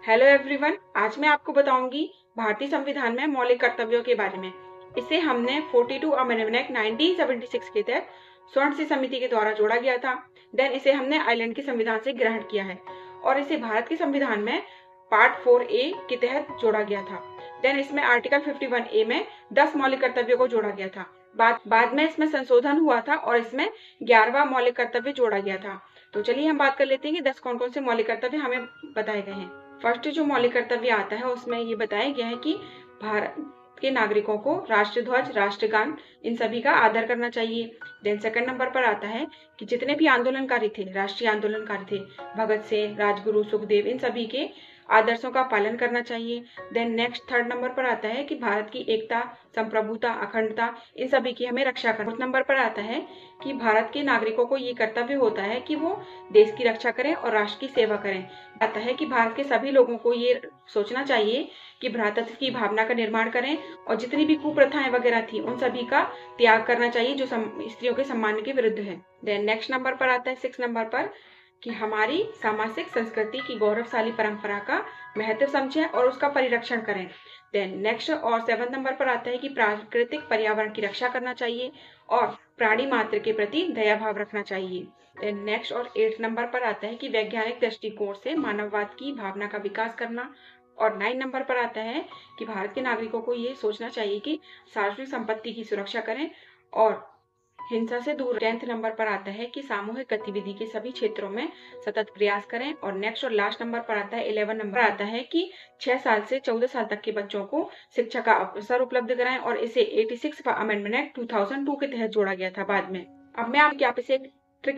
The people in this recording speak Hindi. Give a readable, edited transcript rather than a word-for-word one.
हेलो एवरीवन, आज मैं आपको बताऊंगी भारतीय संविधान में मौलिक कर्तव्यों के बारे में। इसे हमने 42 अमेंडमेंट एक्ट 1976 के तहत स्वर्ण सिंह समिति के द्वारा जोड़ा गया था। देन इसे हमने आयरलैंड के संविधान से ग्रहण किया है और इसे भारत के संविधान में पार्ट 4A के तहत जोड़ा गया था। देन इसमें आर्टिकल 51A में 10 मौलिक कर्तव्यों को जोड़ा गया था। बाद में इसमें संशोधन हुआ था और इसमें 11वां मौलिक कर्तव्य जोड़ा गया था। तो चलिए हम बात कर लेते हैं कि 10 कौन कौन से मौलिक कर्तव्य हमें बताए गए हैं। फर्स्ट जो मौलिक कर्तव्य आता है उसमें ये बताया गया है कि भारत के नागरिकों को राष्ट्रध्वज, राष्ट्रगान इन सभी का आदर करना चाहिए। देन सेकंड नंबर पर आता है कि जितने भी आंदोलनकारी थे, राष्ट्रीय आंदोलनकारी थे, भगत सिंह, राजगुरु, सुखदेव, इन सभी के आदर्शों का पालन करना चाहिए। देन नेक्स्ट थर्ड नंबर पर आता है कि भारत की एकता, संप्रभुता, अखंडता इन सभी की हमें रक्षा करना। फोर्थ नंबर पर आता है कि भारत के नागरिकों को ये कर्तव्य होता है कि वो देश की रक्षा करें और राष्ट्र की सेवा करें। आता है कि भारत के सभी लोगों को ये सोचना चाहिए कि भ्रातृत्व की भावना का निर्माण करें और जितनी भी कुप्रथाएं वगैरह थी उन सभी का त्याग करना चाहिए जो स्त्रियों के सम्मान के विरुद्ध है। देन नेक्स्ट नंबर पर आता है 6 नंबर पर कि हमारी सामाजिक संस्कृति की गौरवशाली परंपरा का महत्व समझें और उसका परिरक्षण करें। देन नेक्स्ट और 7 नंबर पर आता है कि प्राकृतिक पर्यावरण की रक्षा करना चाहिए और प्राणी मात्र के प्रति दया भाव रखना चाहिए। देन नेक्स्ट और 8 नंबर पर आता है कि वैज्ञानिक दृष्टिकोण से मानववाद की भावना का विकास करना। और 9 नंबर पर आता है कि भारत के नागरिकों को ये सोचना चाहिए कि सार्वजनिक संपत्ति की सुरक्षा करें और हिंसा से दूर। 10th नंबर पर आता है कि सामूहिक गतिविधि के सभी क्षेत्रों में सतत प्रयास करें। और नेक्स्ट और लास्ट नंबर पर आता है 11 नंबर आता है कि 6 साल से 14 साल तक के बच्चों को शिक्षा का अवसर उपलब्ध कराएं और इसे 86 अमेंडमेंट एक्ट 2002 के तहत जोड़ा गया था बाद में। अब मैं आप इसे